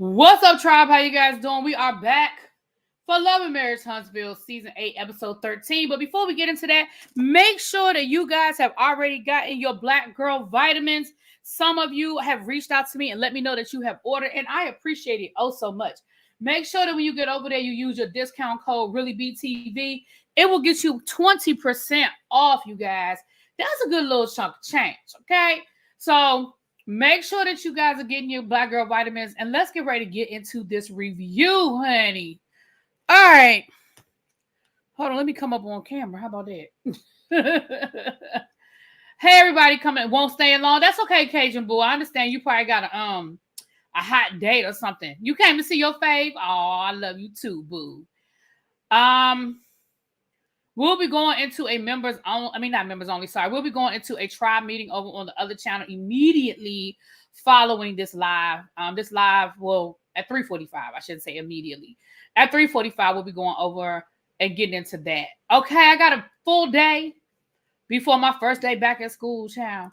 What's up, tribe? How you guys doing? We are back for Love and Marriage Huntsville, Season 8, Episode 13. But before we get into that, make sure that you guys have already gotten your Black Girl vitamins. Some of you have reached out to me and let me know that you have ordered, and I appreciate it oh so much. Make sure that when you get over there, you use your discount code ReallyBTV. It will get you 20% off, you guys. That's a good little chunk of change, okay? So make sure that you guys are getting your Black Girl vitamins, and let's get ready to get into this review, honey. All right. Hold on, let me come up on camera. How about that? Hey, everybody coming. Won't stay in long. That's okay, Cajun Boo. I understand you probably got a hot date or something. You came to see your fave? Oh, I love you too, boo. We'll be going into a we'll be going into a tribe meeting over on the other channel immediately following this live. At 3:45. I shouldn't say immediately. At 3:45, we'll be going over and getting into that. Okay, I got a full day before my first day back at school, child.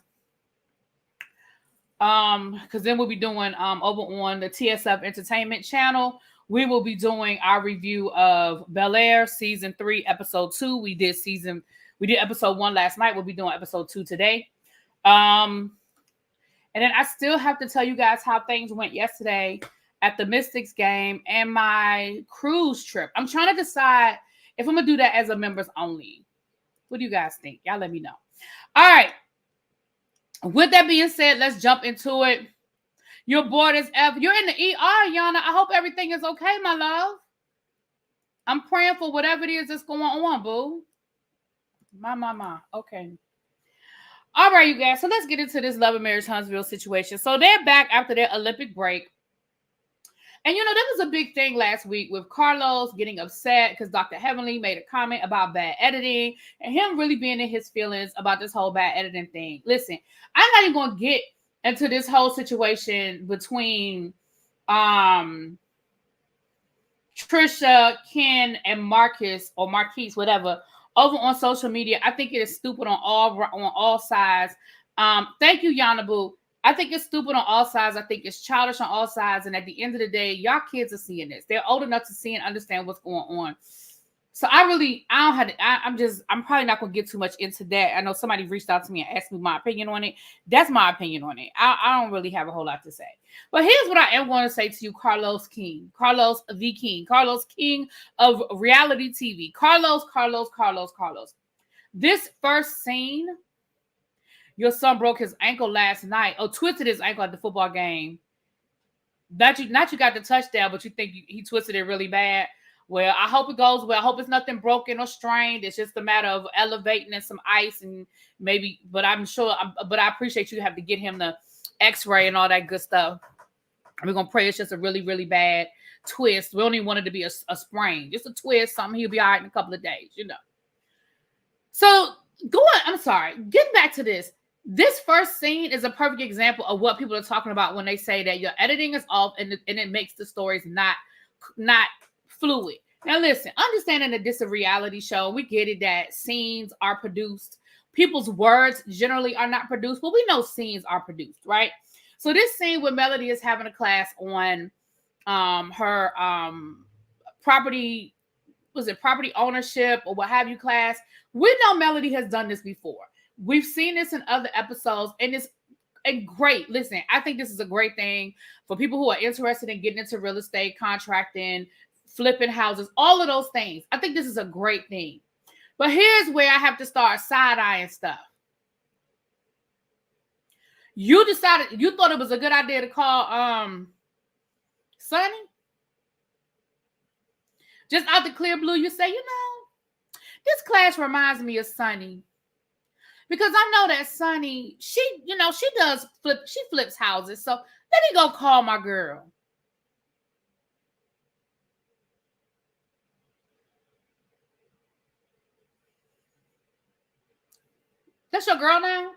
Because then we'll be doing over on the TSF Entertainment channel. We will be doing our review of Bel-Air Season 3, Episode 2. We did Episode 1 last night. We'll be doing Episode 2 today. And then I still have to tell you guys how things went yesterday at the Mystics game and my cruise trip. I'm trying to decide if I'm going to do that as a members only. What do you guys think? Y'all let me know. All right. With that being said, let's jump into it. You're bored as ever. You're in the ER, Yana. I hope everything is okay, my love. I'm praying for whatever it is that's going on, boo. My. Okay. All right, you guys. So let's get into this Love and Marriage Huntsville situation. So they're back after their Olympic break. And, there was a big thing last week with Carlos getting upset because Dr. Heavenly made a comment about bad editing and him really being in his feelings about this whole bad editing thing. Listen, I'm not even going to get into this whole situation between Trisha, Ken, and Marquise, whatever, over on social media. I think it is stupid on all sides. Thank you, Yana Boo. I think it's stupid on all sides. I think it's childish on all sides. And at the end of the day, y'all kids are seeing this. They're old enough to see and understand what's going on. So I'm probably not going to get too much into that. I know somebody reached out to me and asked me my opinion on it. That's my opinion on it. I don't really have a whole lot to say. But here's what I am going to say to you, Carlos King of reality TV. Carlos. This first scene, your son broke his ankle last night, or twisted his ankle at the football game. Not you got the touchdown, but you think he twisted it really bad. Well, I hope it goes well. I hope it's nothing broken or strained. It's just a matter of elevating and some ice and maybe, but I appreciate you have to get him the x-ray and all that good stuff. We're going to pray it's just a really, really bad twist. We don't even want it to be a sprain. Just a twist, something he'll be all right in a couple of days, So, getting back to this. This first scene is a perfect example of what people are talking about when they say that your editing is off and it makes the stories not fluid. Now listen, understanding that this is a reality show, we get it that scenes are produced. People's words generally are not produced, but we know scenes are produced, right? So this scene where Melody is having a class on her property ownership or what have you class, we know Melody has done this before. We've seen this in other episodes, and it's great. Listen, I think this is a great thing for people who are interested in getting into real estate, contracting, flipping houses, all of those things. I think this is a great thing. But here's where I have to start side-eyeing stuff. You thought it was a good idea to call Sonny? Just out the clear blue, you say, this class reminds me of Sonny. Because I know that Sonny, she flips houses. So let me go call my girl. That's your girl now?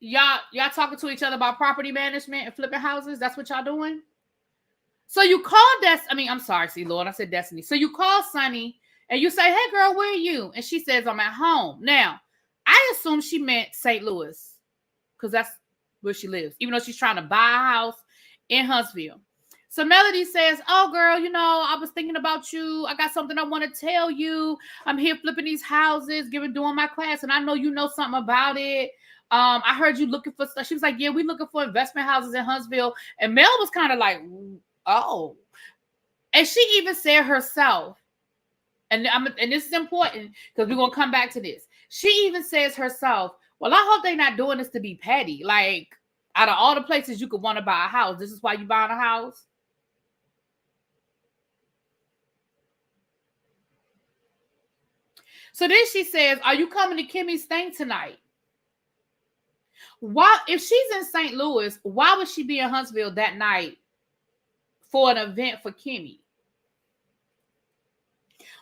Y'all talking to each other about property management and flipping houses? That's what y'all doing? So you call I said Destiny. So you call Sonny and you say, hey girl, where are you? And she says, I'm at home. Now, I assume she meant St. Louis because that's where she lives, even though she's trying to buy a house in Huntsville. So Melody says, oh, girl, I was thinking about you. I got something I want to tell you. I'm here flipping these houses, doing my class, and I know you know something about it. I heard you looking for stuff. She was like, yeah, we looking for investment houses in Huntsville. And Mel was kind of like, oh. And she even said herself, and this is important because we're going to come back to this. She even says herself, well, I hope they're not doing this to be petty. Like, out of all the places you could want to buy a house, this is why you buying a house? So then she says, are you coming to Kimmy's thing tonight? Why, if she's in St. Louis, why would she be in Huntsville that night for an event for Kimmy?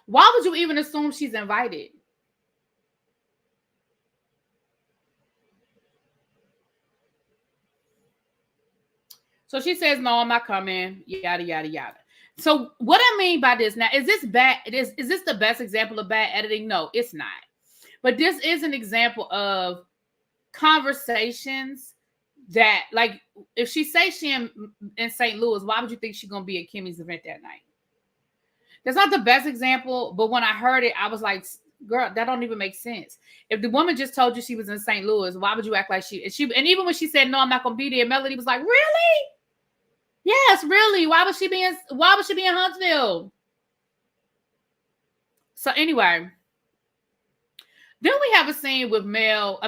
Why would you even assume she's invited? So she says, no, I'm not coming, yada, yada, yada. So what I mean by this now, is this bad? Is this the best example of bad editing? No, it's not. But this is an example of conversations that, like, if she says she in St. Louis, why would you think she's going to be at Kimmy's event that night? That's not the best example, but when I heard it, I was like, girl, that don't even make sense. If the woman just told you she was in St. Louis, why would you act like she, and even when she said, no, I'm not going to be there, Melody was like, really? Yes, really. Why would she be in Huntsville? So anyway, then we have a scene with Nell,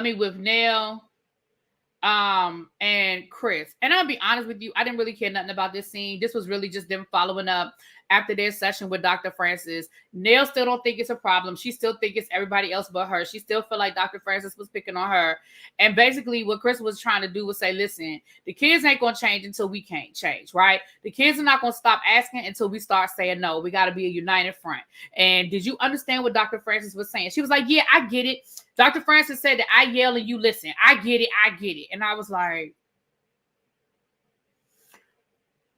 and Chris. And I'll be honest with you, I didn't really care nothing about this scene. This was really just them following up after their session with Dr. Francis. Nell still don't think it's a problem. She still think it's everybody else but her. She still feel like Dr. Francis was picking on her. And basically what Chris was trying to do was say, listen, the kids ain't going to change until we can't change, right? The kids are not going to stop asking until we start saying no. We got to be a united front. And did you understand what Dr. Francis was saying? She was like, yeah, I get it. Dr. Francis said that I yell and you listen. I get it. I get it. And I was like,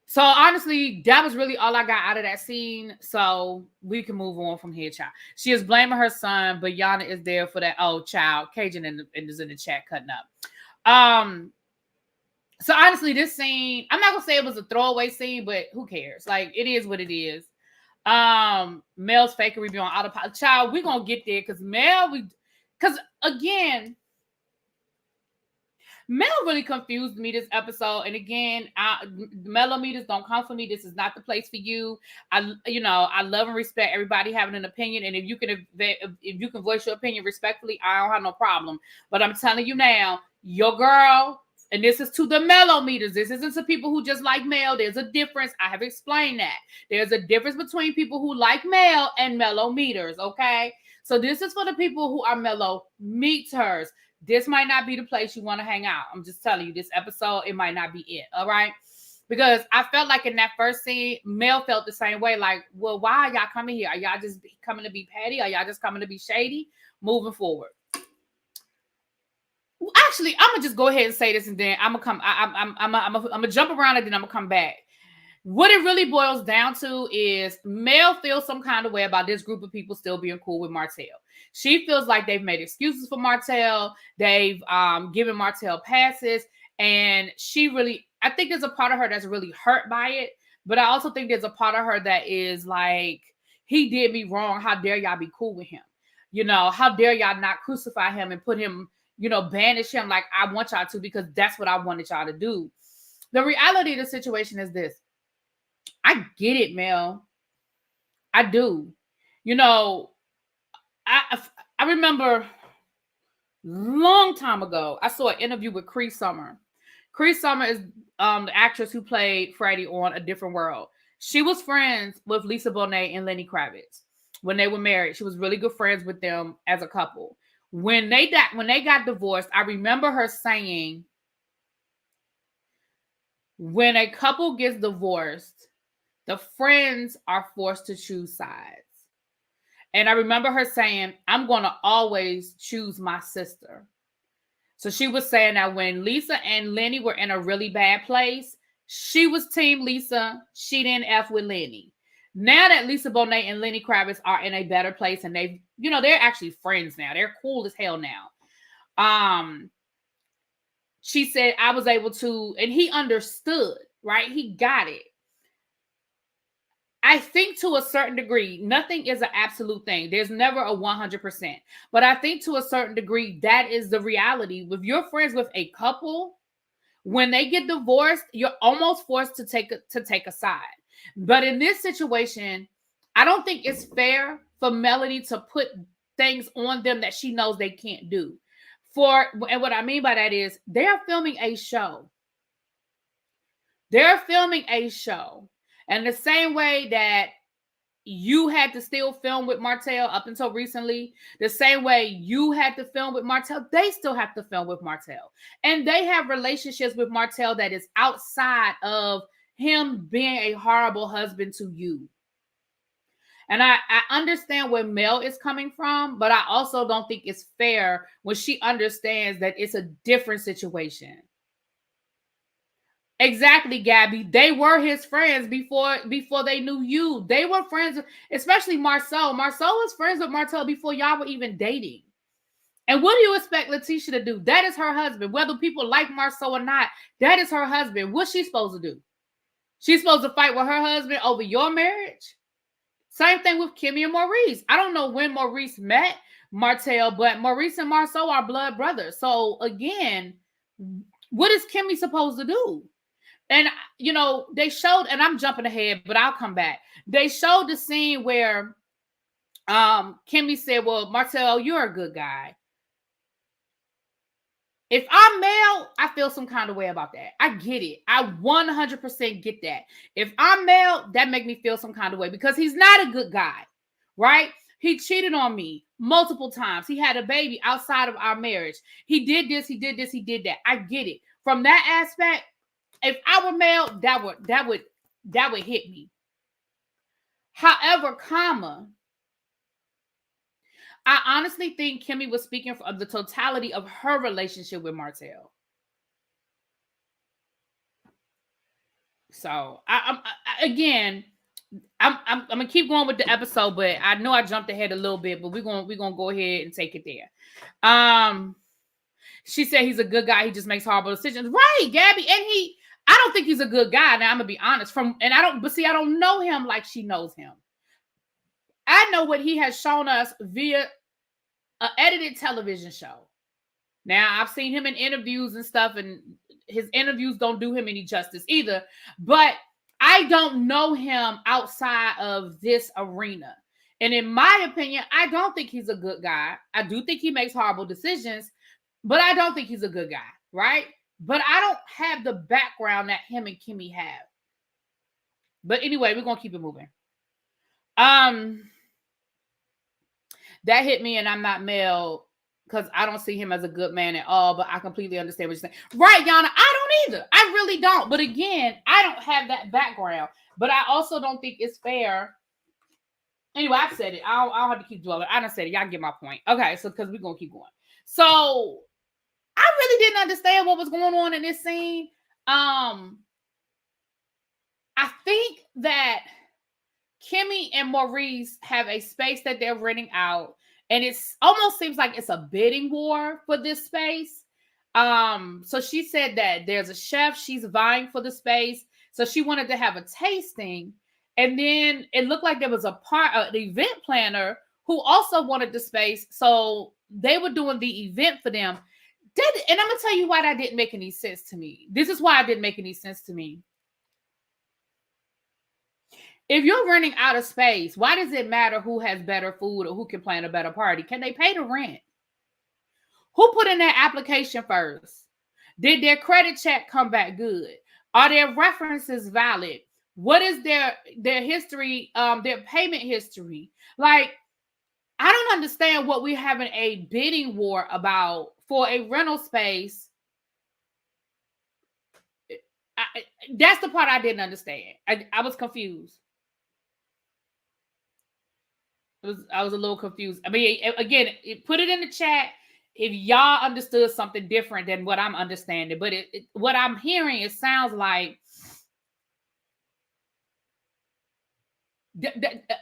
so honestly, that was really all I got out of that scene. So we can move on from here, child. She is blaming her son, but Yana is there for that. Oh, child. Cajun is in the chat cutting up. So honestly, this scene, I'm not gonna say it was a throwaway scene, but who cares? Like, it is what it is. Mel's fakery be on autopilot. Child, we're gonna get there because because again, Mel really confused me this episode. And again, Melometers, don't come for me. This is not the place for you. I love and respect everybody having an opinion. And if you can voice your opinion respectfully, I don't have no problem. But I'm telling you now, your girl, and this is to the Melometers. This isn't to people who just like Mel. There's a difference. I have explained that. There's a difference between people who like Mel and Melometers, okay? So this is for the people who are Melometers. This might not be the place you want to hang out. I'm just telling you, this episode, it might not be it, all right? Because I felt like in that first scene, Mel felt the same way. Like, well, why are y'all coming here? Are y'all just coming to be petty? Are y'all just coming to be shady? Moving forward. Actually, I'm going to just go ahead and say this, and then I'm going to jump around, and then I'm going to come back. What it really boils down to is Mel feels some kind of way about this group of people still being cool with Martell. She feels like they've made excuses for Martell. They've given Martell passes. And I think there's a part of her that's really hurt by it. But I also think there's a part of her that is like, he did me wrong. How dare y'all be cool with him? How dare y'all not crucify him and put him, banish him like I want y'all to, because that's what I wanted y'all to do. The reality of the situation is this. I get it, Mel. I do. I remember long time ago, I saw an interview with Cree Summer. Cree Summer is the actress who played Freddie on A Different World. She was friends with Lisa Bonet and Lenny Kravitz when they were married. She was really good friends with them as a couple. When they got divorced, I remember her saying, when a couple gets divorced, the friends are forced to choose sides. And I remember her saying, I'm going to always choose my sister. So she was saying that when Lisa and Lenny were in a really bad place, she was team Lisa. She didn't F with Lenny. Now that Lisa Bonet and Lenny Kravitz are in a better place, and they're actually friends now. They're cool as hell now. She said, I was able to, and he understood, right? He got it. I think to a certain degree, nothing is an absolute thing. There's never a 100%. But I think to a certain degree, that is the reality. If you're friends with a couple, when they get divorced, you're almost forced to take a side. But in this situation, I don't think it's fair for Melody to put things on them that she knows they can't do. And what I mean by that is they're filming a show. They're filming a show. And the same way that you had to still film with Martell up until recently, the same way you had to film with Martell, they still have to film with Martell. And they have relationships with Martell that is outside of him being a horrible husband to you. And I understand where Mel is coming from, but I also don't think it's fair when she understands that it's a different situation. Exactly, Gabby. They were his friends before they knew you. They were friends, especially Marcel. Marcel was friends with Martell before y'all were even dating. And what do you expect Letitia to do? That is her husband. Whether people like Marcel or not, that is her husband. What's she supposed to do? She's supposed to fight with her husband over your marriage? Same thing with Kimmy and Maurice. I don't know when Maurice met Martell, but Maurice and Marcel are blood brothers. So again, what is Kimmy supposed to do? And, you know, they showed, and I'm jumping ahead, but I'll come back. They showed the scene where Kimmy said, well, Martell, you're a good guy. If I'm Mel, I feel some kind of way about that. I get it. I 100% get that. If I'm Mel, that make me feel some kind of way because he's not a good guy, right? He cheated on me multiple times. He had a baby outside of our marriage. He did this, he did this, he did that. I get it. From that aspect, if I were Mel, that would hit me. However, I honestly think Kimmy was speaking of the totality of her relationship with Martell. So I'm gonna keep going with the episode, but I know I jumped ahead a little bit, but we're gonna go ahead and take it there. She said he's a good guy. He just makes horrible decisions, right, Gabby? And I don't think he's a good guy. Now I'm gonna be honest. I don't know him like she knows him. I know what he has shown us via an edited television show. Now I've seen him in interviews and stuff, and his interviews don't do him any justice either. But I don't know him outside of this arena. And in my opinion, I don't think he's a good guy. I do think he makes horrible decisions, but I don't think he's a good guy, right? But I don't have the background that him and Kimmy have. But anyway, we're going to keep it moving. That hit me, and I'm not Mel because I don't see him as a good man at all, but I completely understand what you're saying. Right, Yana, I don't either. I really don't. But again, I don't have that background. But I also don't think it's fair. Anyway, I've said it. I don't have to keep dwelling. I done said it. Y'all get my point. Okay, so because we're going to keep going. So I really didn't understand what was going on in this scene. I think that Kimmy and Maurice have a space that they're renting out, and it almost seems like it's a bidding war for this space. So she said that there's a chef, she's vying for the space, so she wanted to have a tasting, and then it looked like there was an event planner who also wanted the space, so they were doing the event for them. And I'm gonna tell you why that didn't make any sense to me. This is why it didn't make any sense to me. If you're renting out a space, why does it matter who has better food or who can plan a better party? Can they pay the rent? Who put in their application first? Did their credit check come back good? Are their references valid? What is their history, their payment history? Like, I don't understand what we're having a bidding war about for a rental space. That's the part I didn't understand. I was confused. I was a little confused. I mean, again, put it in the chat if y'all understood something different than what I'm understanding. But what I'm hearing, it sounds like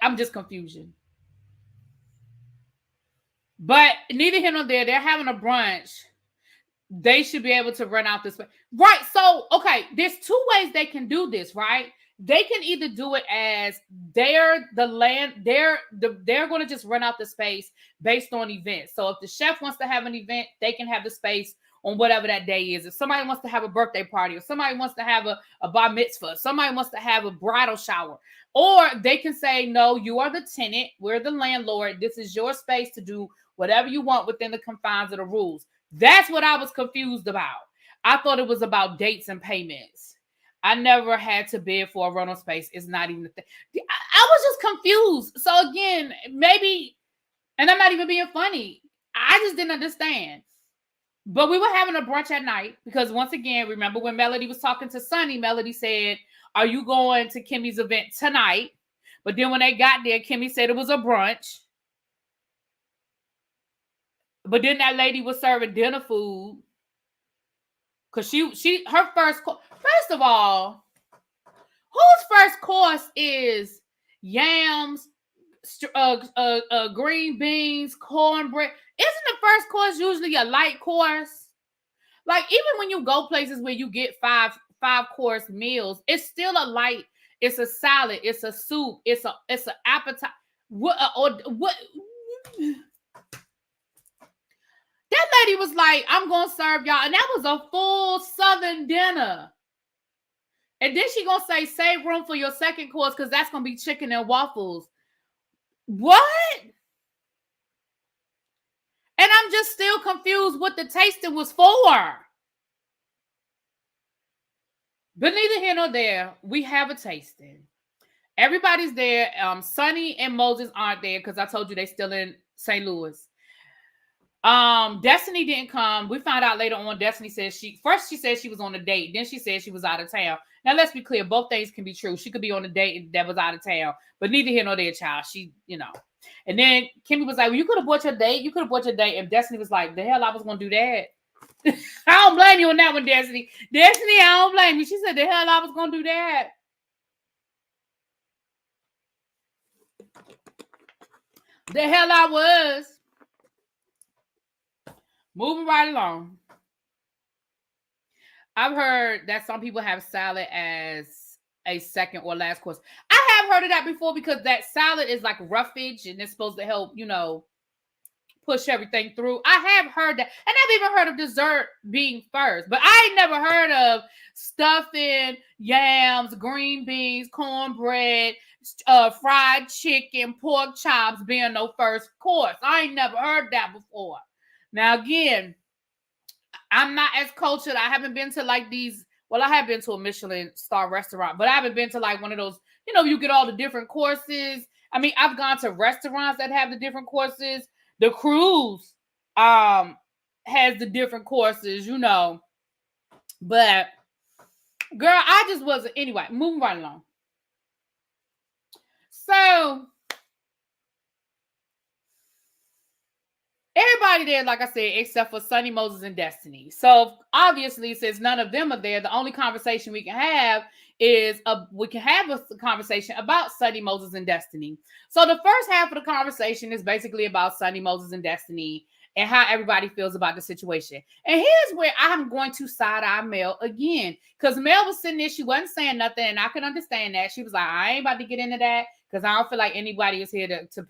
I'm just confusion. But neither here nor there, they're having a brunch. They should be able to rent out this way. Right. So, okay, there's two ways they can do this, right? they can either do it as they're going to just rent out the space based on events. So if the chef wants to have an event, they can have the space on whatever that day is. If somebody wants to have a birthday party, or somebody wants to have a bar mitzvah, somebody wants to have a bridal shower, or they can say, no, you are the tenant, we're the landlord, this is your space to do whatever you want within the confines of the rules. That's what I was confused about. I thought it was about dates and payments. I never had to bid for a rental space. It's not even a thing. I was just confused. So again, maybe, and I'm not even being funny, I just didn't understand. But we were having a brunch at night because, once again, remember when Melody was talking to Sunny, Melody said, are you going to Kimmy's event tonight? But then when they got there, Kimmy said it was a brunch. But then that lady was serving dinner food. Because her first course, first of all, whose first course is yams, green beans, cornbread? Isn't the first course usually a light course? Like, even when you go places where you get five course meals, it's still a light. It's a salad. It's a soup. It's an appetizer. What? That lady was like, I'm going to serve y'all. And that was a full Southern dinner. And then she going to say, save room for your second course because that's going to be chicken and waffles. What? And I'm just still confused what the tasting was for. But neither here nor there, we have a tasting. Everybody's there. Sunny and Moses aren't there because I told you they still in St. Louis. Destiny didn't come. We found out later on. Destiny said she said she was on a date. Then she said she was out of town. Now let's be clear, both things can be true. She could be on a date that was out of town, but neither here nor there, child. She, And then Kimmy was like, well, you could have bought your date. You could have bought your date. And Destiny was like, the hell I was gonna do that. I don't blame you on that one, Destiny. Destiny, I don't blame you. She said the hell I was gonna do that. The hell I was. Moving right along. I've heard that some people have salad as a second or last course. I have heard of that before because that salad is like roughage and it's supposed to help, push everything through. I have heard that. And I've even heard of dessert being first. But I ain't never heard of stuffing, yams, green beans, cornbread, fried chicken, pork chops being no first course. I ain't never heard that before. Now, again, I'm not as cultured. I haven't been to like these. Well, I have been to a Michelin star restaurant, but I haven't been to like one of those, you get all the different courses. I mean, I've gone to restaurants that have the different courses. The cruise has the different courses, But, girl, I just wasn't. Anyway, moving right along. So, everybody there, like I said, except for Sunny, Moses, and Destiny. So obviously, since none of them are there, the only conversation we can have is a conversation about Sunny, Moses, and Destiny. So the first half of the conversation is basically about Sunny, Moses, and Destiny and how everybody feels about the situation. And here's where I'm going to side-eye Mel again. Because Mel was sitting there, she wasn't saying nothing, and I can understand that. She was like, I ain't about to get into that because I don't feel like anybody is here to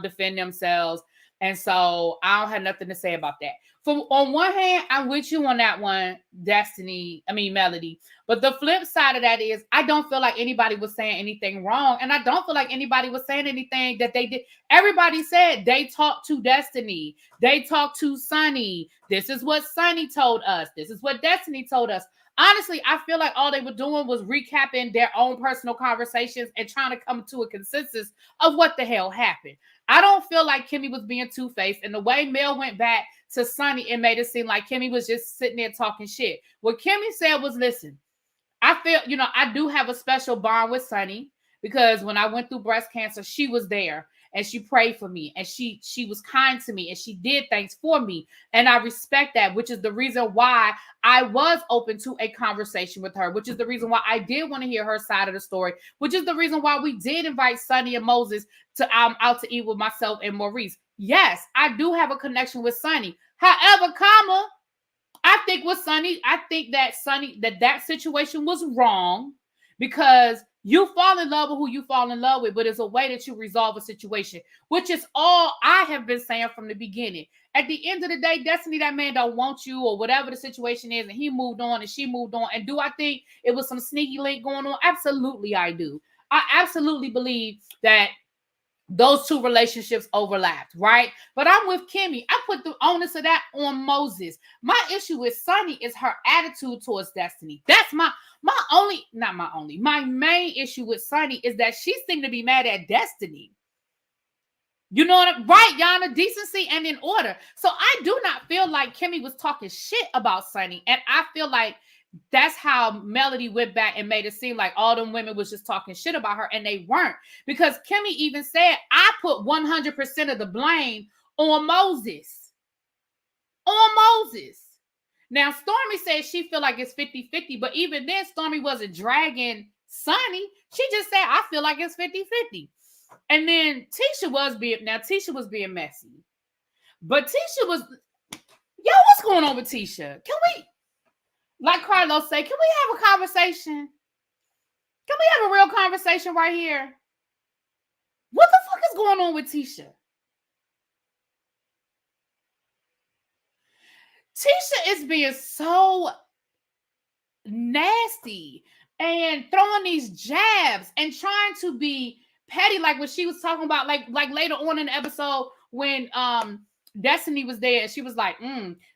defend themselves. And so I don't have nothing to say about that. On one hand, I'm with you on that one, Melody. But the flip side of that is I don't feel like anybody was saying anything wrong. And I don't feel like anybody was saying anything that they did. Everybody said they talked to Destiny. They talked to Sunny. This is what Sunny told us. This is what Destiny told us. Honestly, I feel like all they were doing was recapping their own personal conversations and trying to come to a consensus of what the hell happened. I don't feel like Kimmy was being two-faced. And the way Mel went back to Sunny, it made it seem like Kimmy was just sitting there talking shit. What Kimmy said was, listen, I feel, I do have a special bond with Sunny because when I went through breast cancer, she was there. And she prayed for me and she was kind to me and she did things for me. And I respect that, which is the reason why I was open to a conversation with her, which is the reason why I did want to hear her side of the story, which is the reason why we did invite Sunny and Moses to out to eat with myself and Maurice. Yes, I do have a connection with Sunny. However, I think that situation was wrong because You fall in love with who you fall in love with, but it's a way that you resolve a situation, which is all I have been saying from the beginning. At the end of the day, Destiny, that man don't want you or whatever the situation is, and he moved on and she moved on. And do I think it was some sneaky link going on? Absolutely, I do. I absolutely believe that those two relationships overlapped, right? But I'm with Kimmy. I put the onus of that on Moses. My issue with Sunny is her attitude towards Destiny. That's my main issue with Sunny is that she seemed to be mad at Destiny. You know what? Right, Yana, decency and in order. So I do not feel like Kimmy was talking shit about Sunny, and I feel like that's how Melody went back and made it seem like all them women was just talking shit about her, and they weren't. Because Kimmy even said, I put 100% of the blame on Moses. On Moses. Now, Stormy says she feel like it's 50-50, but even then, Stormy wasn't dragging Sunny. She just said, I feel like it's 50-50. And then Tisha was being messy. But Tisha was, what's going on with Tisha? Can we, like Carlos say, can we have a conversation? Can we have a real conversation right here? What the fuck is going on with Tisha? Tisha is being so nasty and throwing these jabs and trying to be petty, like what she was talking about, like later on in the episode when Destiny was there and she was like,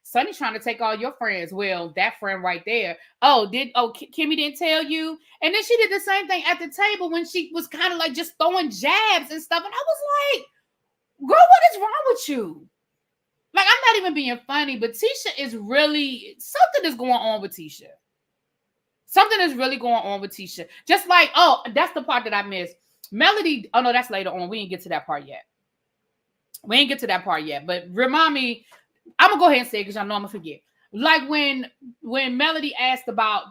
Sunny's trying to take all your friends. Well, that friend right there. Kimmy didn't tell you? And then she did the same thing at the table when she was kind of like just throwing jabs and stuff. And I was like, girl, what is wrong with you? Like, I'm not even being funny, but Tisha is really, something is going on with Tisha. Something is really going on with Tisha. Just like, that's the part that I missed. Melody, no, that's later on. We didn't get to that part yet. But remind me, I'm going to go ahead and say it because I know I'm going to forget. Like when Melody asked about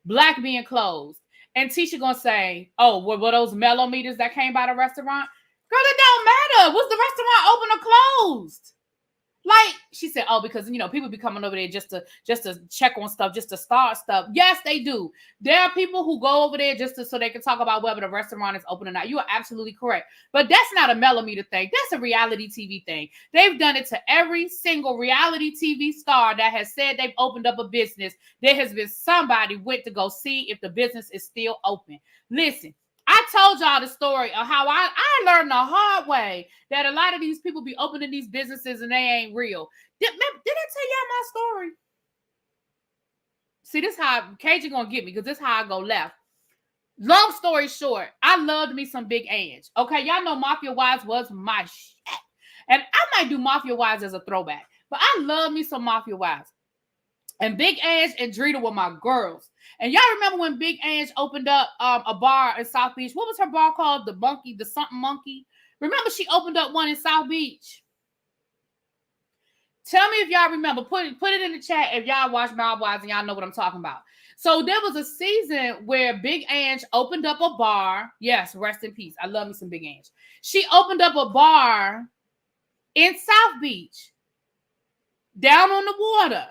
Black being closed. And Tisha going to say, were those mellow meters that came by the restaurant? Girl, it don't matter. Was the restaurant open or closed? Like, she said, because, people be coming over there just to check on stuff, just to start stuff. Yes, they do. There are people who go over there so they can talk about whether the restaurant is open or not. You are absolutely correct. But that's not a millimeter thing. That's a reality TV thing. They've done it to every single reality TV star that has said they've opened up a business. There has been somebody went to go see if the business is still open. Listen. I told y'all the story of how I learned the hard way that a lot of these people be opening these businesses and they ain't real. Did I tell y'all my story? See, this how KJ gonna get me because this how I go left. Long story short, I loved me some Big Ange. Okay, y'all know Mafia Wives was my shit. And I might do Mafia Wives as a throwback, but I love me some Mafia Wives. And Big Ange and Drita were my girls. And y'all remember when Big Ange opened up a bar in South Beach? What was her bar called? The something monkey. Remember she opened up one in South Beach? Tell me if y'all remember. Put it in the chat if y'all watch Mob Wives and y'all know what I'm talking about. So there was a season where Big Ange opened up a bar. Yes, rest in peace. I love me some Big Ange. She opened up a bar in South Beach, down on the water.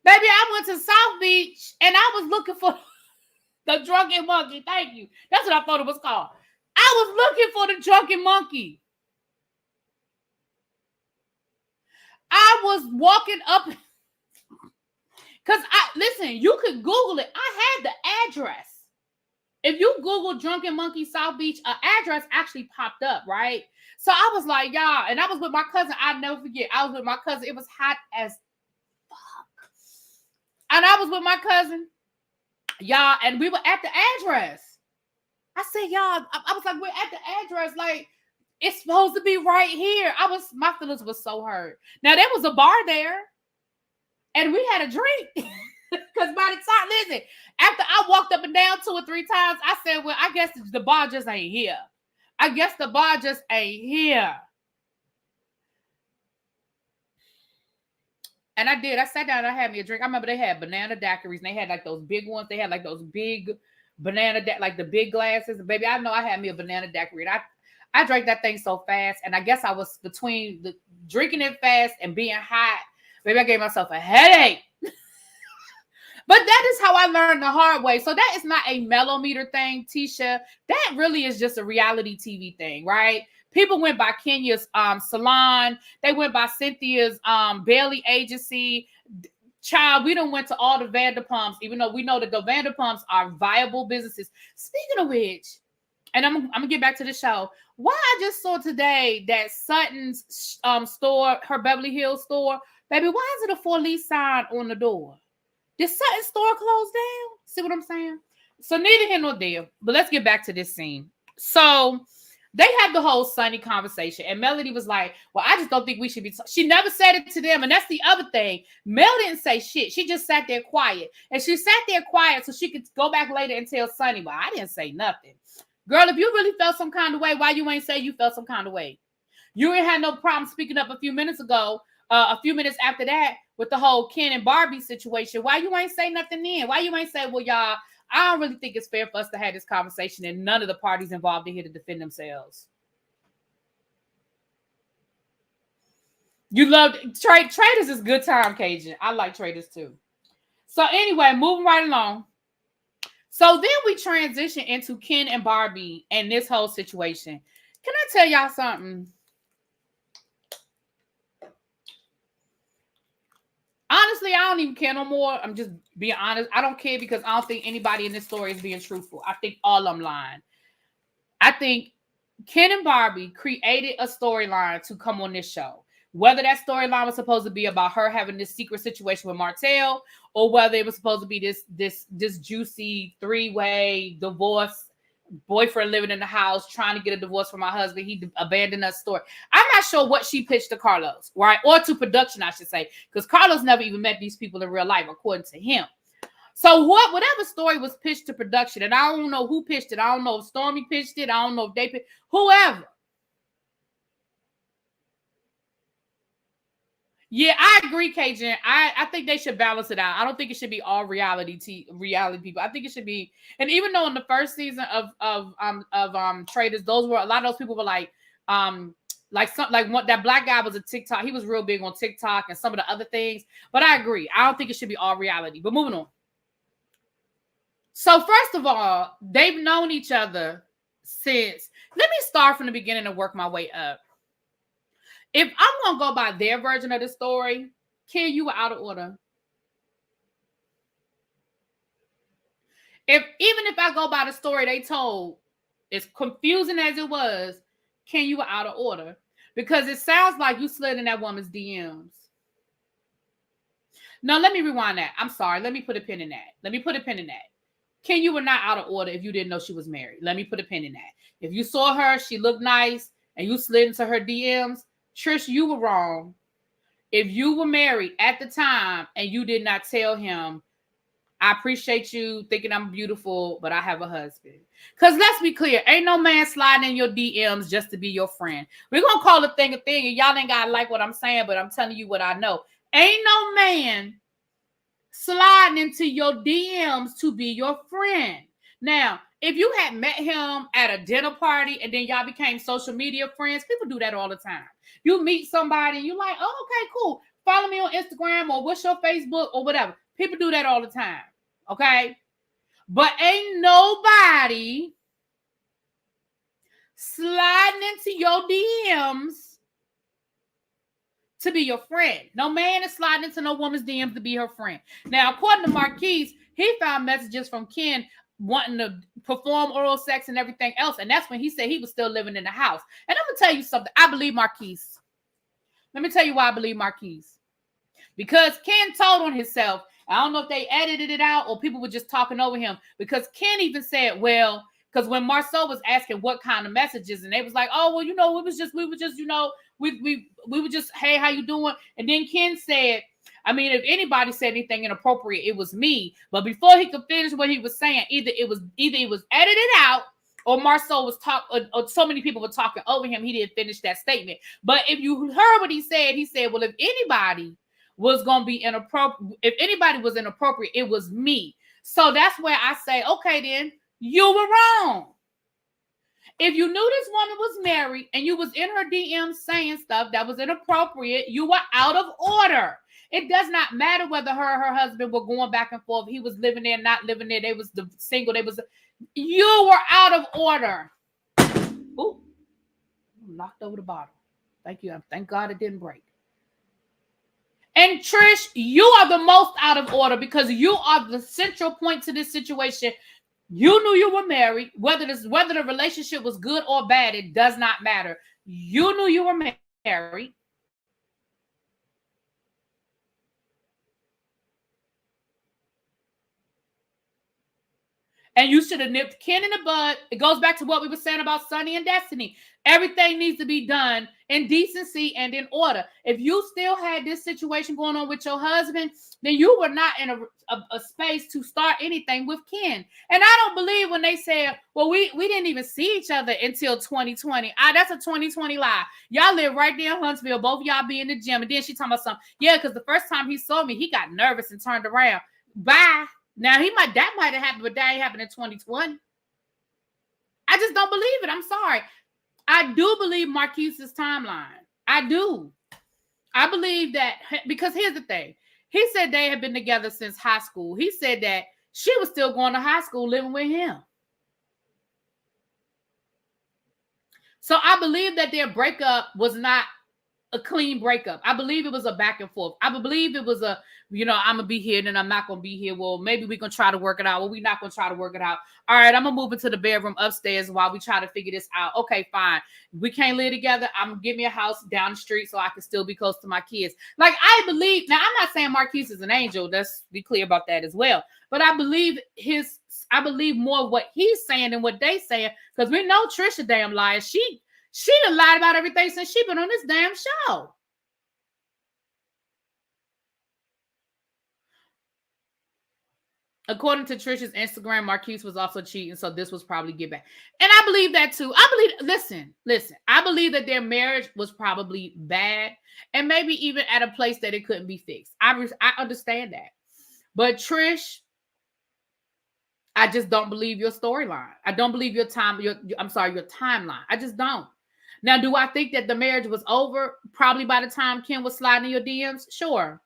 Baby, I went to South Beach and I was looking for the drunken monkey. Thank you. That's what I thought it was called. I was looking for the drunken monkey. I was walking up because listen, you could Google it. I had the address. If you Google Drunken Monkey South Beach, an address actually popped up, right? So I was like, y'all, and I was with my cousin. I'll never forget. I was with my cousin. It was hot as fuck. And I was with my cousin, y'all, and we were at the address. I said, y'all, I was like, we're at the address. Like, it's supposed to be right here. My feelings was so hurt. Now, there was a bar there, and we had a drink. Because by the time, listen, after I walked up and down 2 or 3 times, I said, well, I guess the bar just ain't here. I guess the bar just ain't here. And I did. I sat down and I had me a drink. I remember they had banana daiquiris, and they had like those big ones. They had like those big banana, like the big glasses. Baby, I know I had me a banana daiquiri. And I drank that thing so fast. And I guess I was between the drinking it fast and being hot. Baby, I gave myself a headache. But that is how I learned the hard way. So that is not a mellometer thing, Tisha. That really is just a reality TV thing, right? People went by Kenya's salon. They went by Cynthia's Bailey agency. Child, we done went to all the Vanderpumps, even though we know that the Vanderpumps are viable businesses. Speaking of which, and I'm gonna get back to the show. Why I just saw today that Sutton's store, her Beverly Hills store, baby, why is it a for lease sign on the door? Did Sutton store close down? See what I'm saying? So neither here nor there. But let's get back to this scene. So they had the whole Sunny conversation, and Melody was like, well, I just don't think we should be. She never said it to them, and that's the other thing. Mel didn't say shit. She just sat there quiet, and she sat there quiet so she could go back later and tell Sunny, well, I didn't say nothing. Girl, if you really felt some kind of way, why you ain't say you felt some kind of way? You ain't had no problem speaking up a few minutes ago, a few minutes after that, with the whole Ken and Barbie situation. Why you ain't say nothing then? Why you ain't say, well, y'all, I don't really think it's fair for us to have this conversation and none of the parties involved are here to defend themselves. You love Traders is good time, Cajun. I like Traders too. So anyway, moving right along. So then we transition into Ken and Barbie and this whole situation. Can I tell y'all something? Honestly, I don't even care no more. I'm just being honest. I don't care because I don't think anybody in this story is being truthful. I think all of them lying. I think Ken and Barbie created a storyline to come on this show. Whether that storyline was supposed to be about her having this secret situation with Martell, or whether it was supposed to be this juicy three-way divorce, boyfriend living in the house, trying to get a divorce from my husband, he abandoned us story. I'm not sure what she pitched to Carlos, right? Or to production, I should say, because Carlos never even met these people in real life, according to him. So whatever story was pitched to production, and I don't know who pitched it. I don't know if Stormy pitched it. I don't know if they pitched whoever. Yeah, I agree, Cajun. I think they should balance it out. I don't think it should be all reality people. I think it should be, and even though in the first season of Traders, those were a lot of those people were like that black guy was a TikTok. He was real big on TikTok and some of the other things. But I agree. I don't think it should be all reality. But moving on. So first of all, they've known each other since. Let me start from the beginning and work my way up. If I'm going to go by their version of the story, Ken, you were out of order. Even if I go by the story they told, as confusing as it was, Ken, you were out of order. Because it sounds like you slid in that woman's DMs. No, let me rewind that. I'm sorry. Let me put a pin in that. Ken, you were not out of order if you didn't know she was married. Let me put a pin in that. If you saw her, she looked nice, and you slid into her DMs, Trish, you were wrong. If you were married at the time and you did not tell him, I appreciate you thinking I'm beautiful, but I have a husband. Because let's be clear, ain't no man sliding in your DMs just to be your friend. We're going to call a thing, and y'all ain't got to like what I'm saying, but I'm telling you what I know. Ain't no man sliding into your DMs to be your friend. Now, if you had met him at a dinner party and then y'all became social media friends, people do that all the time. You meet somebody and you're like, oh, okay, cool. Follow me on Instagram or what's your Facebook or whatever. People do that all the time. Okay? But ain't nobody sliding into your DMs to be your friend. No man is sliding into no woman's DMs to be her friend. Now, according to Marquise, he found messages from Ken wanting to perform oral sex and everything else. And that's when he said he was still living in the house. And I'm going to tell you something. I believe Marquise. Let me tell you why I believe Marquise. Because Ken told on himself. I don't know if they edited it out or people were just talking over him. Because Ken even said, well, because when Marceau was asking what kind of messages, and they was like, oh, well, we were just, we were just, hey, how you doing? And then Ken said, I mean, if anybody said anything inappropriate, it was me. But before he could finish what he was saying, either it was edited out or Marceau was talking, or so many people were talking over him. He didn't finish that statement. But if you heard what he said, well, if anybody was going to be inappropriate, if anybody was inappropriate, it was me. So that's where I say, okay, then you were wrong. If you knew this woman was married and you was in her DMs saying stuff that was inappropriate, you were out of order. It does not matter whether her and her husband were going back and forth. He was living there, not living there. They was single. You were out of order. Ooh, knocked over the bottle. Thank you. Thank God it didn't break. And Trish, you are the most out of order because you are the central point to this situation. You knew you were married. Whether the relationship was good or bad, it does not matter. You knew you were married. And you should have nipped Ken in the bud. It goes back to what we were saying about Sunny and Destiny. Everything needs to be done in decency and in order. If you still had this situation going on with your husband, then you were not in a space to start anything with Ken. And I don't believe when they said, well, we didn't even see each other until 2020. That's a 2020 lie. Y'all live right there in Huntsville. Both of y'all be in the gym. And then she talking about something. Yeah, because the first time he saw me, he got nervous and turned around. Bye. Now that might have happened, but that ain't happened in 2020. I just don't believe it. I'm sorry. I do believe Marquise's timeline. I do. I believe that because here's the thing. He said they had been together since high school. He said that she was still going to high school living with him. So I believe that their breakup was not a clean breakup. I believe it was a back and forth. I believe it was I'm going to be here, then I'm not going to be here. Well, maybe we're going to try to work it out. Well, we're not going to try to work it out. All right, I'm going to move into the bedroom upstairs while we try to figure this out. Okay, fine. We can't live together. I'm going to get me a house down the street so I can still be close to my kids. Like, I believe, now I'm not saying Marquise is an angel. Let's be clear about that as well. But I believe more what he's saying than what they saying, because we know Trisha damn liar. She done lied about everything since she been on this damn show. According to Trisha's Instagram, Marquise was also cheating, so this was probably get back. And I believe that too. Listen. I believe that their marriage was probably bad and maybe even at a place that it couldn't be fixed. I understand that. But Trish, I just don't believe your storyline. I don't believe your timeline. I just don't. Now, do I think that the marriage was over probably by the time Ken was sliding in your DMs? Sure.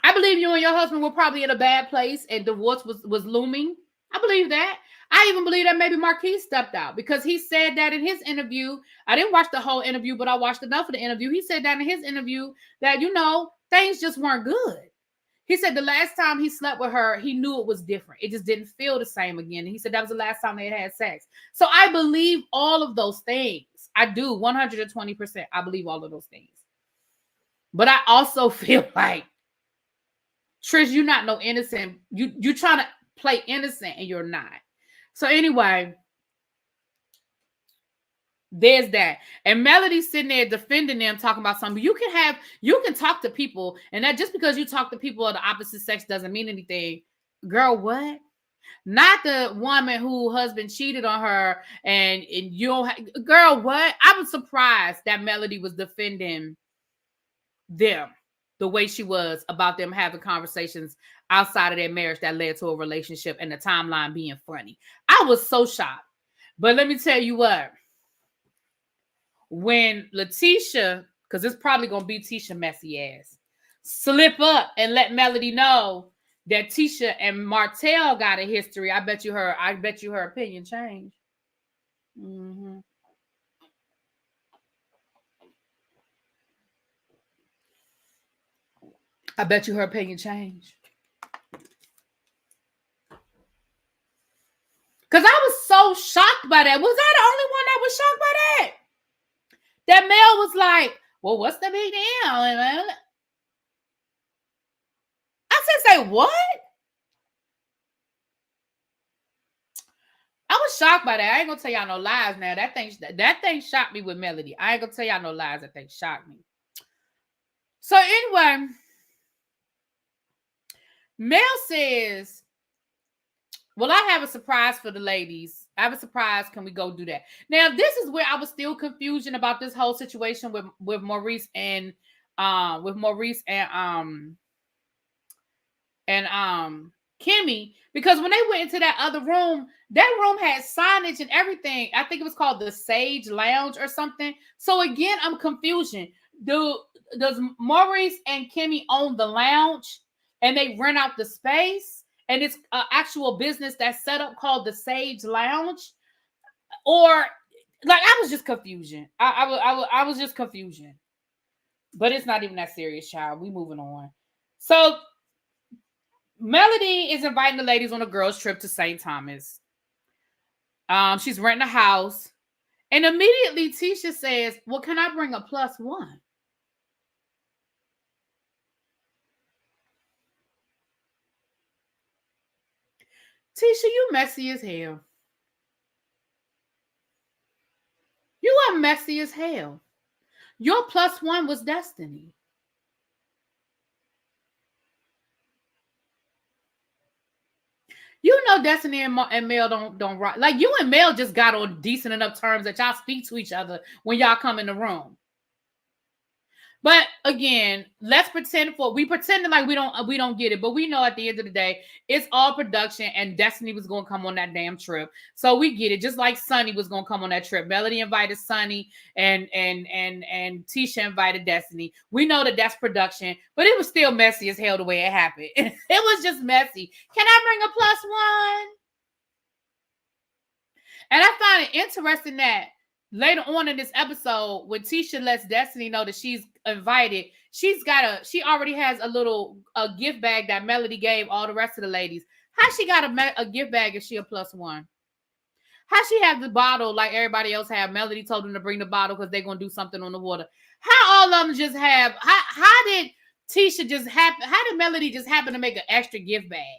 I believe you and your husband were probably in a bad place and divorce was looming. I believe that. I even believe that maybe Marquise stepped out because he said that in his interview. I didn't watch the whole interview, but I watched enough of the interview. He said that in his interview that, things just weren't good. He said the last time he slept with her, he knew it was different. It just didn't feel the same again. He said that was the last time they had sex. So I believe all of those things. I do, 120%. I believe all of those things. But I also feel like, Trish, you're not no innocent. You're trying to play innocent and you're not. So anyway, there's that. And Melody's sitting there defending them, talking about something. You can talk to people, and that just because you talk to people of the opposite sex doesn't mean anything. Girl, what? Not the woman whose husband cheated on her, and you don't girl, what? I was surprised that Melody was defending them the way she was about them having conversations outside of their marriage that led to a relationship and the timeline being funny. I was so shocked. But let me tell you what. When Letitia, because it's probably going to be Tisha messy ass, slip up and let Melody know that Tisha and Martell got a history, I bet you her opinion changed. Mm-hmm. I bet you her opinion changed. Because I was so shocked by that. Was I the only one that was shocked by that? That Mel was like, well, what's the big deal? I said, say what? I was shocked by that. I ain't gonna tell y'all no lies now. That thing shocked me with Melody. I ain't gonna tell y'all no lies. That thing shocked me. So anyway, Mel says, well, I have a surprise for the ladies. I have a surprise. Can we go do that? Now, this is where I was still confusion about this whole situation with Maurice and Kimmy, because when they went into that other room, that room had signage and everything. I think it was called the Sage Lounge or something. So again, I'm confusion. Does Maurice and Kimmy own the lounge and they rent out the space and it's an actual business that's set up called the Sage Lounge? Or like I was just confusion. I was just confusion. But it's not even that serious, child. We moving on. So Melody is inviting the ladies on a girls' trip to St. Thomas. She's renting a house. And immediately Tisha says, well, can I bring a +1? Tisha, you messy as hell. You are messy as hell. Your +1 was Destiny. You know Destiny and Mel don't rock. Like you and Mel just got on decent enough terms that y'all speak to each other when y'all come in the room. But again, let's pretend like we don't get it, but we know at the end of the day, it's all production and Destiny was going to come on that damn trip. So we get it. Just like Sunny was going to come on that trip. Melody invited Sunny and Tisha invited Destiny. We know that that's production, but it was still messy as hell the way it happened. It was just messy. Can I bring a +1? And I find it interesting that later on in this episode, when Tisha lets Destiny know that she's invited, she already has a gift bag that Melody gave all the rest of the ladies. How she got a gift bag if she a +1? How she have the bottle like everybody else have? Melody told them to bring the bottle because they're gonna do something on the water. How all of them just have? How did Tisha just happen? How did Melody just happen to make an extra gift bag?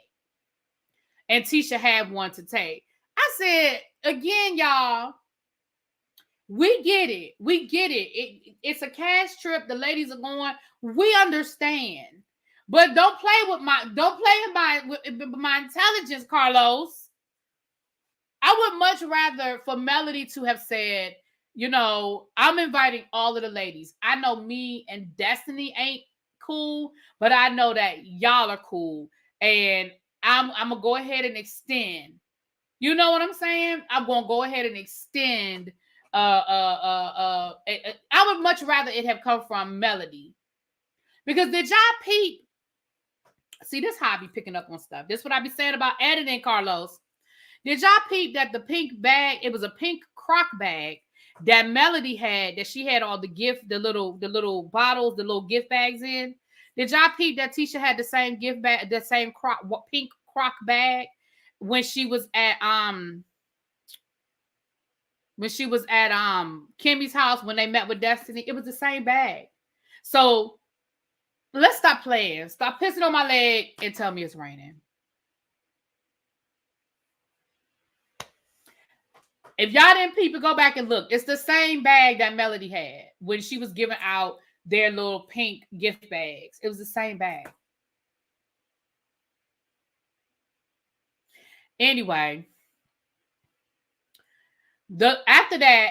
And Tisha had one to take. I said again, y'all. We get it. It's a cash trip. The ladies are going. We understand. But don't play with my intelligence, Carlos. I would much rather for Melody to have said, I'm inviting all of the ladies. I know me and Destiny ain't cool, but I know that y'all are cool. And I'm gonna go ahead and extend. You know what I'm saying? I'm gonna go ahead and extend. I would much rather it have come from Melody. Because did y'all peep? See, this is how I be picking up on stuff. This is what I be saying about editing, Carlos. Did y'all peep that the pink bag, it was a pink crock bag that Melody had, that she had all the little bottles, the little gift bags in? Did y'all peep that Tisha had the same gift bag, the same pink crock bag when she was at Kimmy's house when they met with Destiny? It was the same bag. So let's stop playing. Stop pissing on my leg and tell me it's raining. If y'all didn't peep, go back and look. It's the same bag that Melody had when she was giving out their little pink gift bags. It was the same bag. Anyway, after that,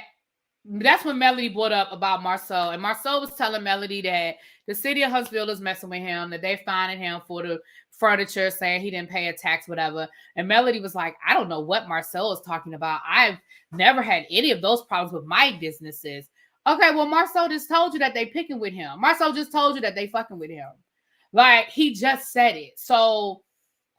that's when Melody brought up about Marceau. And Marceau was telling Melody that the city of Huntsville is messing with him, that they fining him for the furniture, saying he didn't pay a tax, whatever. And Melody was like, I don't know what Marceau is talking about. I've never had any of those problems with my businesses. Okay, well, Marceau just told you that they picking with him. Marceau just told you that they fucking with him. Like, he just said it. So,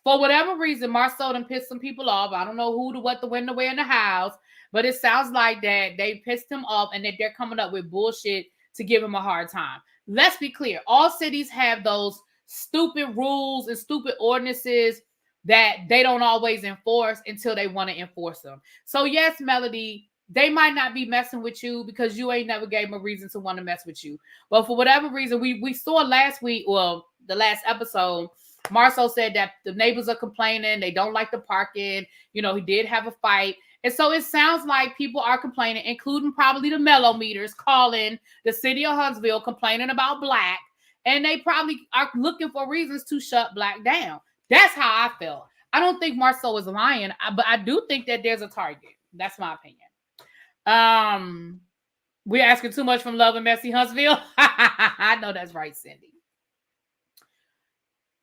for whatever reason, Marceau done pissed some people off. I don't know who, to what, the when, the where in the house. But it sounds like that they pissed him off and that they're coming up with bullshit to give him a hard time. Let's be clear. All cities have those stupid rules and stupid ordinances that they don't always enforce until they want to enforce them. So yes, Melody, they might not be messing with you because you ain't never gave them a reason to want to mess with you. But for whatever reason, we saw last week, well, the last episode, Marceau said that the neighbors are complaining. They don't like the parking. He did have a fight. And so it sounds like people are complaining, including probably the mellow meters, calling the city of Huntsville, complaining about Black. And they probably are looking for reasons to shut Black down. That's how I felt. I don't think Marceau is lying, but I do think that there's a target. That's my opinion. We're asking too much from Love and Messy Huntsville. I know that's right, Cindy.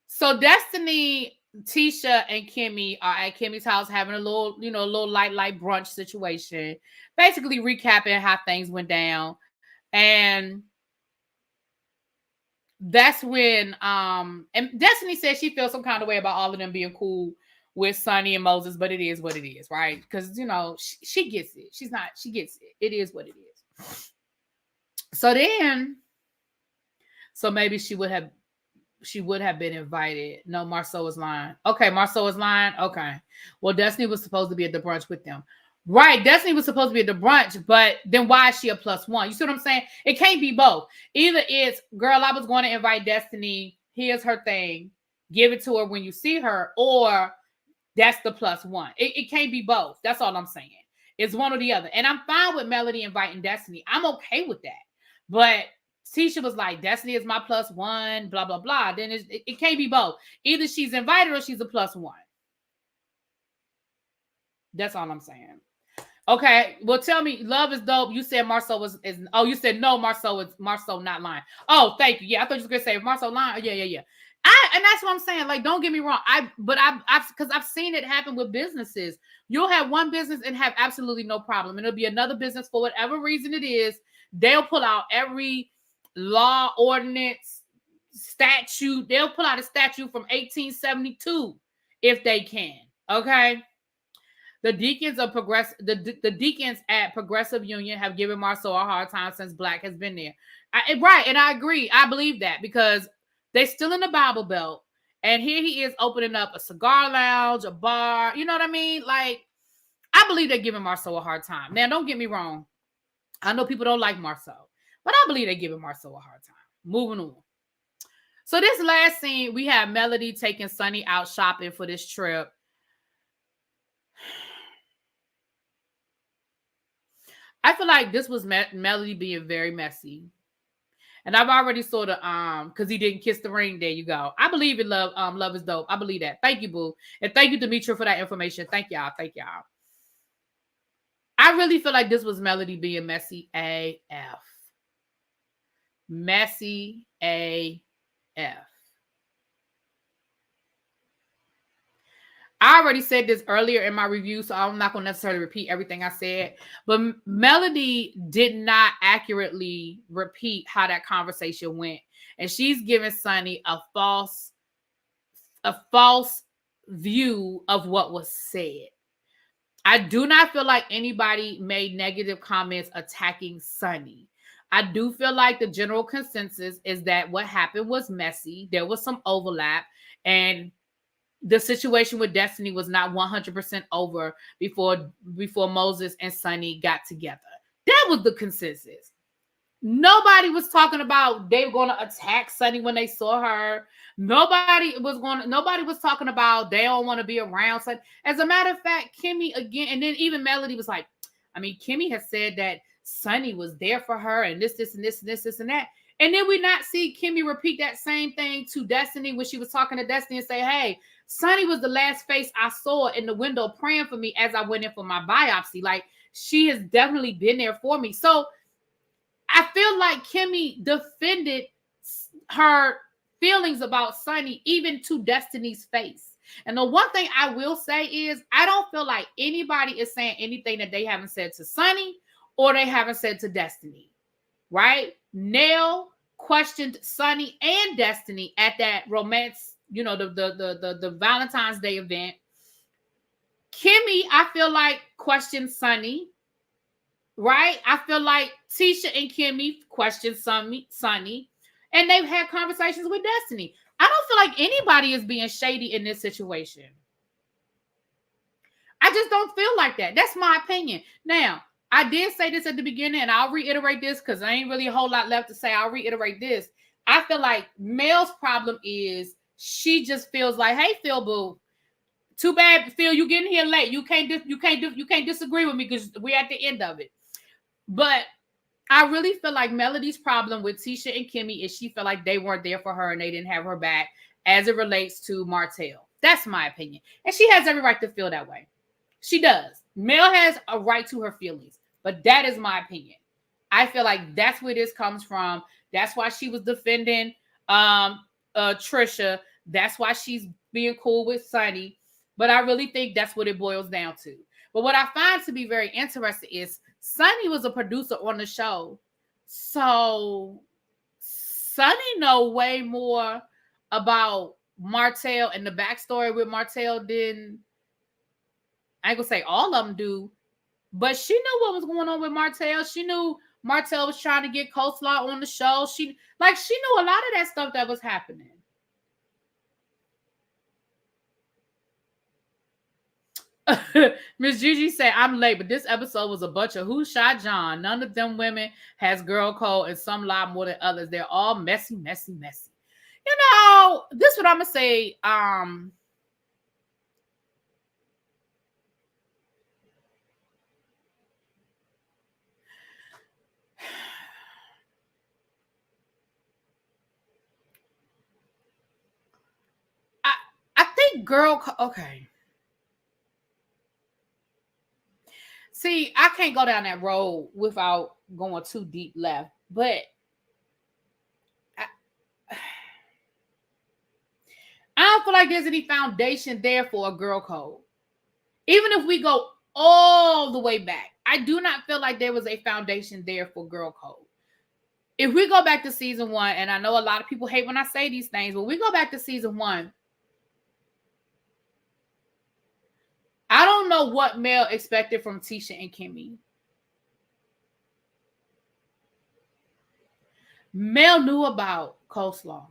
So Destiny, Tisha, and Kimmy are at Kimmy's house having a little light brunch situation, basically recapping how things went down. And that's when and Destiny said she feels some kind of way about all of them being cool with Sonny and Moses, but it is what it is, right? Because she gets it. She gets it. It is what it is. So maybe she would have been invited. No, Marceau is lying. Okay, Marceau is lying. Okay. Well, Destiny was supposed to be at the brunch with them. Right, Destiny was supposed to be at the brunch, but then why is she a +1? You see what I'm saying? It can't be both. Either it's, girl, I was going to invite Destiny. Here's her thing. Give it to her when you see her, or that's the +1. It can't be both. That's all I'm saying. It's one or the other. And I'm fine with Melody inviting Destiny. I'm okay with that. But Tisha was like, Destiny is my +1, blah, blah, blah. Then it can't be both. Either she's invited or she's a +1. That's all I'm saying. Okay, well, tell me, love is dope. You said Marceau you said no, Marceau not lying. Oh, thank you. Yeah, I thought you were gonna say Marceau lying. Yeah. And that's what I'm saying. Like, don't get me wrong. I've seen it happen with businesses. You'll have one business and have absolutely no problem, and it'll be another business for whatever reason it is. They'll pull out every law, ordinance, statute. They'll pull out a statute from 1872 if they can. Okay. The deacons the deacons at Progressive Union have given Marceau a hard time since Black has been there. Right, and I agree. I believe that because they're still in the Bible Belt, and here he is opening up a cigar lounge, a bar. You know what I mean? Like, I believe they're giving Marceau a hard time. Now, don't get me wrong. I know people don't like Marceau, but I believe they're giving Marceau a hard time. Moving on. So this last scene, we have Melody taking Sonny out shopping for this trip. I feel like this was Melody being very messy. And I've already sort of, because he didn't kiss the ring. There you go. I believe in love. Love is dope. I believe that. Thank you, boo. And thank you, Demetria, for that information. Thank y'all. I really feel like this was Melody being messy AF. Messy AF. I already said this earlier in my review, so I'm not going to necessarily repeat everything I said. But Melody did not accurately repeat how that conversation went. And she's giving Sonny a false view of what was said. I do not feel like anybody made negative comments attacking Sonny. I do feel like the general consensus is that what happened was messy. There was some overlap, and the situation with Destiny was not 100% over before Moses and Sonny got together. That was the consensus. Nobody was talking about they were going to attack Sonny when they saw her. Nobody was talking about they don't want to be around Sonny. As a matter of fact, Kimmy again, and then even Melody was like, Kimmy has said that Sonny was there for her and this and that. And then we not see Kimmy repeat that same thing to Destiny when she was talking to Destiny and say, hey, Sonny was the last face I saw in the window praying for me as I went in for my biopsy. Like, she has definitely been there for me. So I feel like Kimmy defended her feelings about Sonny even to Destiny's face. And the one thing I will say is I don't feel like anybody is saying anything that they haven't said to Sonny or they haven't said to Destiny, right? Nell questioned Sonny and Destiny at that romance, the Valentine's Day event. Kimmy, I feel like, questioned Sonny, right? I feel like Tisha and Kimmy questioned Sonny, and they've had conversations with Destiny. I don't feel like anybody is being shady in this situation. I just don't feel like that. That's my opinion. Now, I did say this at the beginning, and I'll reiterate this because there ain't really a whole lot left to say. I'll reiterate this. I feel like Mel's problem is she just feels like, hey, Phil Boo, too bad, Phil, you getting here late. You can't disagree with me because we're at the end of it. But I really feel like Melody's problem with Tisha and Kimmy is she felt like they weren't there for her and they didn't have her back as it relates to Martell. That's my opinion. And she has every right to feel that way. She does. Mel has a right to her feelings, but that is my opinion. I feel like that's where this comes from. That's why she was defending Trisha. That's why she's being cool with Sonny. But I really think that's what it boils down to. But what I find to be very interesting is Sonny was a producer on the show. So Sonny know way more about Martell and the backstory with Martell than I ain't gonna say all of them do, but she knew what was going on with Martell. She knew Martell was trying to get Coleslaw on the show. She knew a lot of that stuff that was happening. Miss Gigi said, I'm late, but this episode was a bunch of who shot John. None of them women has girl code, and some lie more than others. They're all messy, messy, messy. You know, this is what I'm gonna say. I think okay. See, I can't go down that road without going too deep left, but I don't feel like there's any foundation there for a girl code. Even if we go all the way back, I do not feel like there was a foundation there for girl code. If we go back to season 1, and I know a lot of people hate when I say these things, but we go back to season 1, I don't know what Mel expected from Tisha and Kimmy. Mel knew about Coleslaw.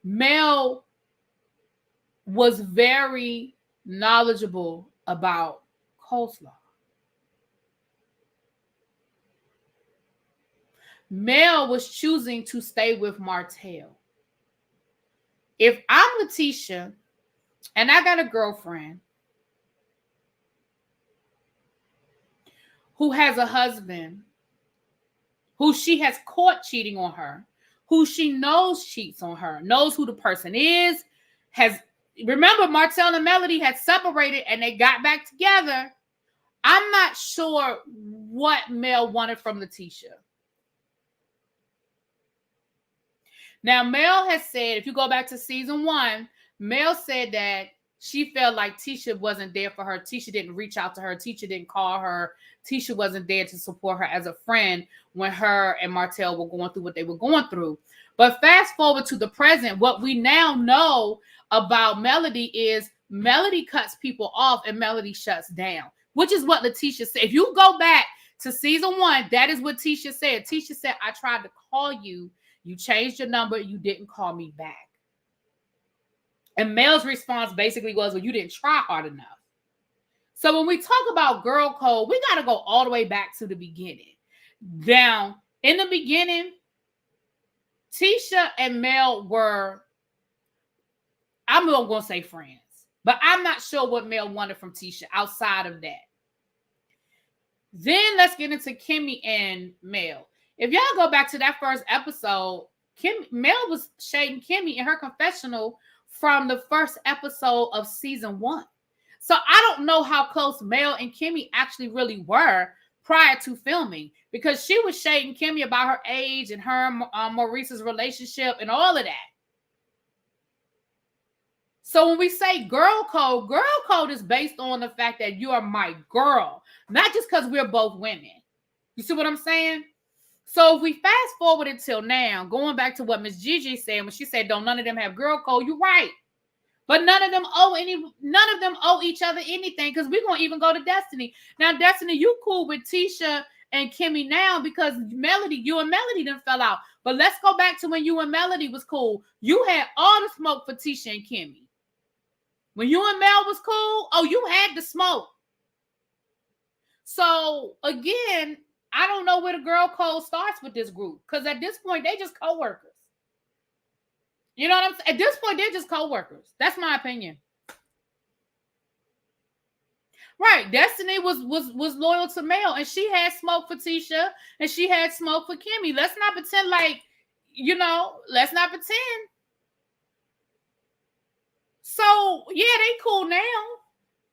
Mel was very knowledgeable about Coleslaw. Mel was choosing to stay with Martell. If I'm Letitia and I got a girlfriend who has a husband who she has caught cheating on her, who she knows cheats on her, knows who the person is, remember Martell and Melody had separated and they got back together. I'm not sure what Mel wanted from Letitia. Now, Mel has said, if you go back to season 1, Mel said that she felt like Tisha wasn't there for her. Tisha didn't reach out to her. Tisha didn't call her. Tisha wasn't there to support her as a friend when her and Martell were going through what they were going through. But fast forward to the present, what we now know about Melody is Melody cuts people off and Melody shuts down, which is what Letitia said. If you go back to season 1, that is what Tisha said. Tisha said, I tried to call you. You changed your number. You didn't call me back. And Mel's response basically was, well, you didn't try hard enough. So when we talk about girl code, we got to go all the way back to the beginning. Now, in the beginning, Tisha and Mel were, I'm not going to say friends, but I'm not sure what Mel wanted from Tisha outside of that. Then let's get into Kimmy and Mel. If y'all go back to that first episode, Mel was shading Kimmy in her confessional from the first episode of season 1. So I don't know how close Mel and Kimmy actually really were prior to filming, because she was shading Kimmy about her age and her Maurice's relationship and all of that. So when we say girl code is based on the fact that you are my girl, not just because we're both women. You see what I'm saying? So if we fast forward until now, going back to what Miss Gigi said when she said, "Don't none of them have girl code?" You're right, but none of them owe each other anything, because we're gonna even go to Destiny. Now, Destiny, you cool with Tisha and Kimmy now because you and Melody done fell out. But let's go back to when you and Melody was cool. You had all the smoke for Tisha and Kimmy. When you and Mel was cool, you had the smoke. So again, I don't know where the girl code starts with this group, because at this point, they just co-workers. You know what I'm saying? At this point, they're just co-workers. That's my opinion. Right. Destiny was loyal to Mel, and she had smoke for Tisha, and she had smoke for Kimmy. Let's not pretend like, let's not pretend. So, yeah, they cool now.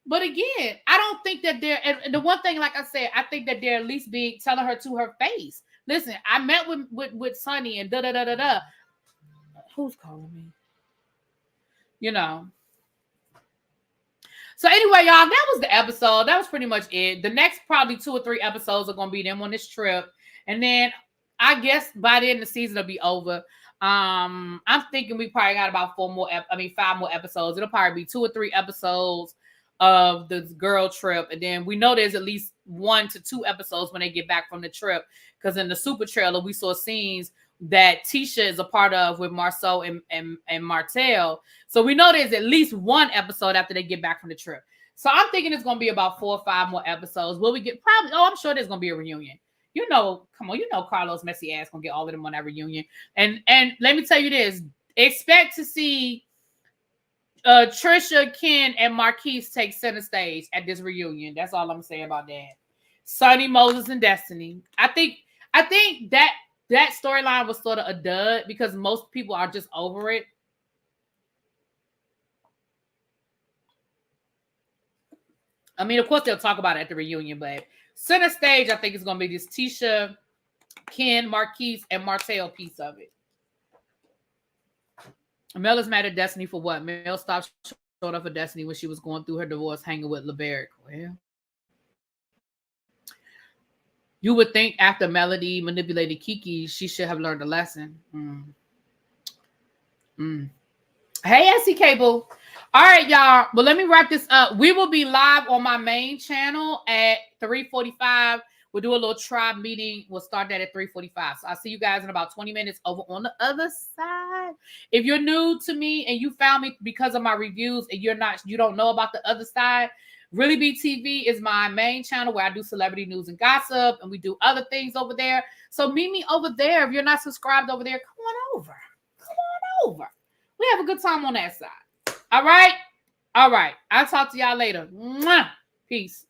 But again, I don't think that they're, and the one thing, like I said, I think that they're at least telling her to her face. Listen, I met with Sonny and da-da-da-da-da. Who's calling me? So anyway, y'all, that was the episode. That was pretty much it. The next probably 2 or 3 episodes are going to be them on this trip. And then I guess by the end of the season it'll be over. I'm thinking we probably got about 5 more episodes. It'll probably be 2 or 3 episodes of the girl trip, and then we know there's at least 1 to 2 episodes when they get back from the trip, because in the super trailer we saw scenes that Tisha is a part of with Marceau and Martell. So we know there's at least 1 episode after they get back from the trip. So I'm thinking it's going to be about 4 or 5 more episodes. Will we get probably? Oh, I'm sure there's going to be a reunion. You know, come on, you know Carlos messy ass gonna get all of them on that reunion. And let me tell you this: expect to see Trisha, Ken, and Marquise take center stage at this reunion. That's all I'm gonna say about that. Sonny, Moses, and Destiny. I think that storyline was sort of a dud because most people are just over it. I mean, of course they'll talk about it at the reunion, but center stage, I think it's gonna be this Tisha, Ken, Marquise, and Martell piece of it. Mel is mad at Destiny for what? Mel stopped showing up for Destiny when she was going through her divorce, hanging with LeBerick. Well, you would think after Melody manipulated Kiki, she should have learned a lesson. Hey, SC Cable. All right, y'all. Well, let me wrap this up. We will be live on my main channel at 3:45. We'll do a little tribe meeting. We'll start that at 3:45. So I'll see you guys in about 20 minutes over on the other side. If you're new to me and you found me because of my reviews and you don't know about the other side, ReallyBTV is my main channel where I do celebrity news and gossip, and we do other things over there. So meet me over there. If you're not subscribed over there, come on over. Come on over. We have a good time on that side. All right? All right. I'll talk to y'all later. Mwah. Peace.